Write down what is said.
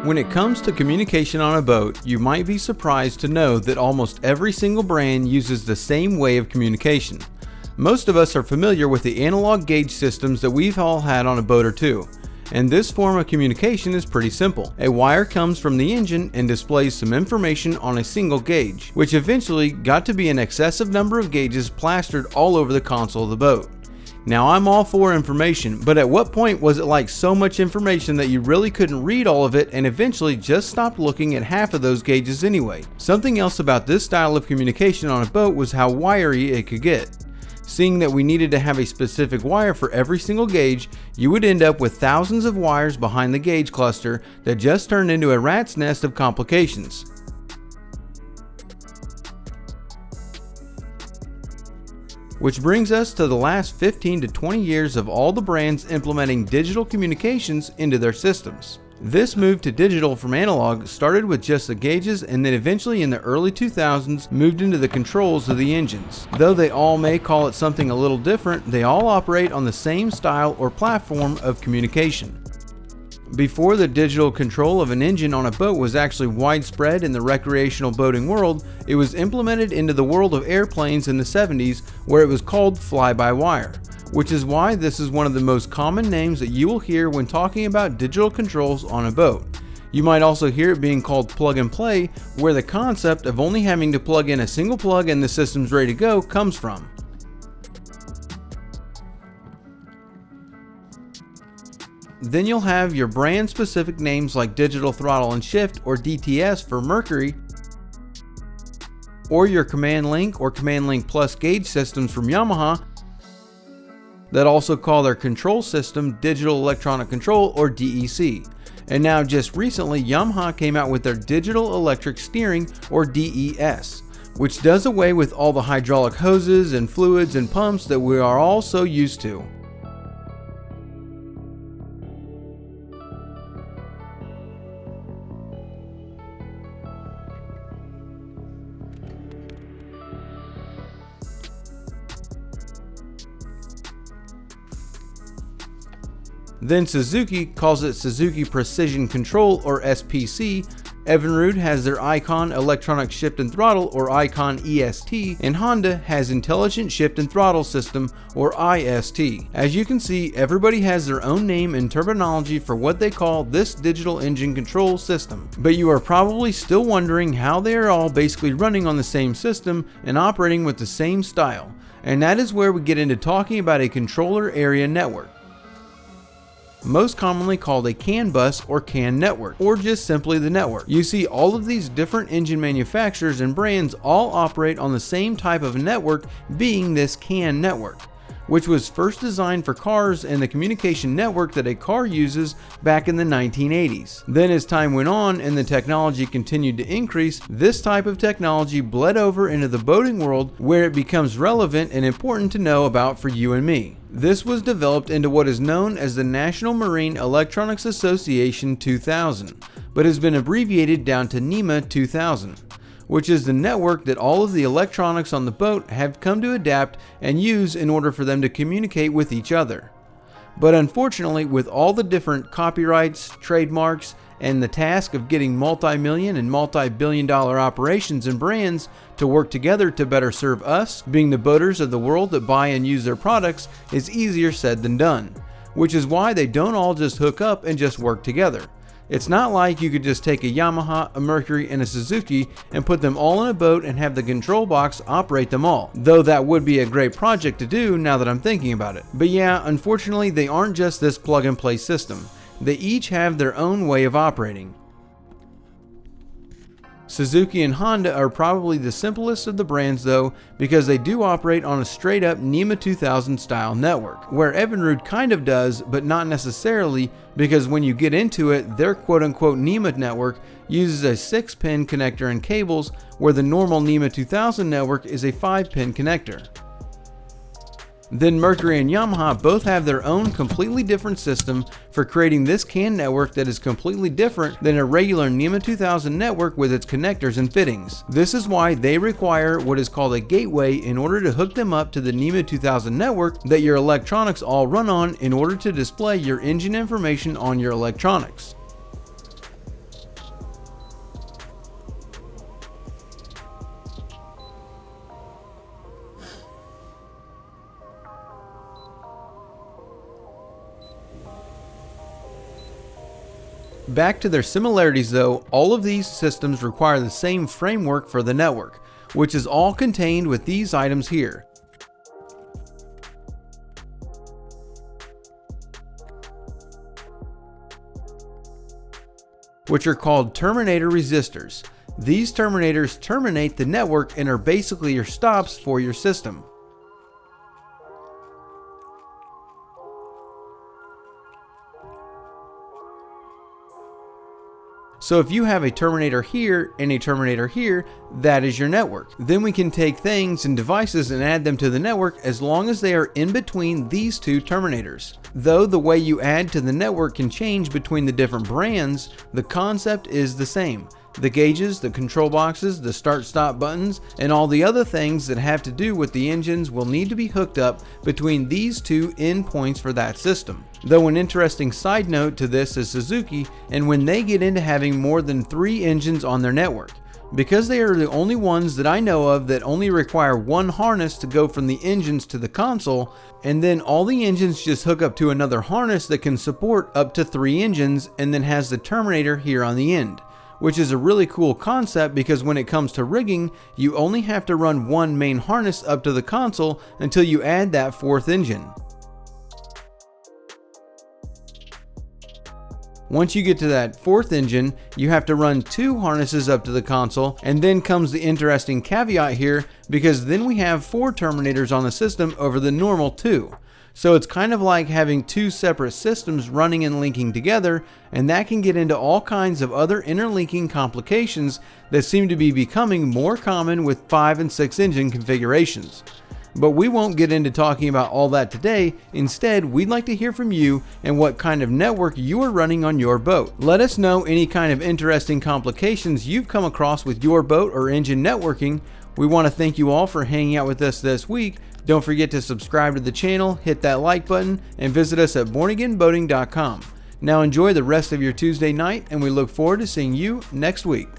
When it comes to communication on a boat, you might be surprised to know that almost every single brand uses the same way of communication. Most of us are familiar with the analog gauge systems that we've all had on a boat or two, and this form of communication is pretty simple. A wire comes from the engine and displays some information on a single gauge, which eventually got to be an excessive number of gauges plastered all over the console of the boat. Now, I'm all for information, but at what point was it like so much information that you really couldn't read all of it and eventually just stopped looking at half of those gauges anyway? Something else about this style of communication on a boat was how wiry it could get. Seeing that we needed to have a specific wire for every single gauge, you would end up with thousands of wires behind the gauge cluster that just turned into a rat's nest of complications. Which brings us to the last 15 to 20 years of all the brands implementing digital communications into their systems. This move to digital from analog started with just the gauges and then eventually in the early 2000s moved into the controls of the engines. Though they all may call it something a little different, they all operate on the same style or platform of communication. Before the digital control of an engine on a boat was actually widespread in the recreational boating world, it was implemented into the world of airplanes in the 70s where it was called fly-by-wire, which is why this is one of the most common names that you will hear when talking about digital controls on a boat. You might also hear it being called plug and play, where the concept of only having to plug in a single plug and the system's ready to go comes from. Then you'll have your brand specific names like Digital Throttle and Shift or DTS for Mercury, or your Command Link or Command Link Plus gauge systems from Yamaha that also call their control system Digital Electronic Control or DEC. And now just recently Yamaha came out with their Digital Electric Steering or DES, which does away with all the hydraulic hoses and fluids and pumps that we are all so used to. Then Suzuki calls it Suzuki Precision Control or SPC, Evinrude has their Icon Electronic Shift and Throttle or Icon EST, and Honda has Intelligent Shift and Throttle System or IST. As you can see, everybody has their own name and terminology for what they call this digital engine control system. But you are probably still wondering how they are all basically running on the same system and operating with the same style. And that is where we get into talking about a controller area network, most commonly called a CAN bus or CAN network, or just simply the network. You see, all of these different engine manufacturers and brands all operate on the same type of network, being this CAN network, which was first designed for cars and the communication network that a car uses back in the 1980s. Then as time went on and the technology continued to increase, this type of technology bled over into the boating world where it becomes relevant and important to know about for you and me. This was developed into what is known as the National Marine Electronics Association 2000, but has been abbreviated down to NEMA 2000, which is the network that all of the electronics on the boat have come to adapt and use in order for them to communicate with each other. But unfortunately, with all the different copyrights, trademarks, and the task of getting multi-million and multi-billion dollar operations and brands to work together to better serve us, being the boaters of the world that buy and use their products, is easier said than done, which is why they don't all just hook up and just work together. It's not like you could just take a Yamaha, a Mercury, and a Suzuki and put them all in a boat and have the control box operate them all, though that would be a great project to do now that I'm thinking about it. But yeah, unfortunately they aren't just this plug and play system. They each have their own way of operating. Suzuki and Honda are probably the simplest of the brands though, because they do operate on a straight up NEMA 2000 style network, where Evinrude kind of does, but not necessarily, because when you get into it, their quote unquote NEMA network uses a 6-pin connector and cables, where the normal NEMA 2000 network is a 5-pin connector. Then Mercury and Yamaha both have their own completely different system for creating this CAN network that is completely different than a regular NEMA 2000 network with its connectors and fittings. This is why they require what is called a gateway in order to hook them up to the NEMA 2000 network that your electronics all run on in order to display your engine information on your electronics. Back to their similarities though, all of these systems require the same framework for the network, which is all contained with these items here. Which are called Terminator Resistors. These terminators terminate the network and are basically your stops for your system. So if you have a terminator here and a terminator here, that is your network. Then we can take things and devices and add them to the network as long as they are in between these two terminators. Though the way you add to the network can change between the different brands, the concept is the same. The gauges, the control boxes, the start-stop buttons, and all the other things that have to do with the engines will need to be hooked up between these two endpoints for that system. Though an interesting side note to this is Suzuki, and when they get into having more than 3 engines on their network. Because they are the only ones that I know of that only require one harness to go from the engines to the console, and then all the engines just hook up to another harness that can support up to 3 engines and then has the terminator here on the end. Which is a really cool concept because when it comes to rigging, you only have to run one main harness up to the console until you add that 4th engine. Once you get to that 4th engine, you have to run 2 harnesses up to the console, and then comes the interesting caveat here because then we have 4 terminators on the system over the normal 2. So it's kind of like having 2 separate systems running and linking together, and that can get into all kinds of other interlinking complications that seem to be becoming more common with 5 and 6 engine configurations. But we won't get into talking about all that today. Instead, we'd like to hear from you and what kind of network you are running on your boat. Let us know any kind of interesting complications you've come across with your boat or engine networking. We want to thank you all for hanging out with us this week. Don't forget to subscribe to the channel, hit that like button, and visit us at bornagainboating.com. Now enjoy the rest of your Tuesday night, and we look forward to seeing you next week.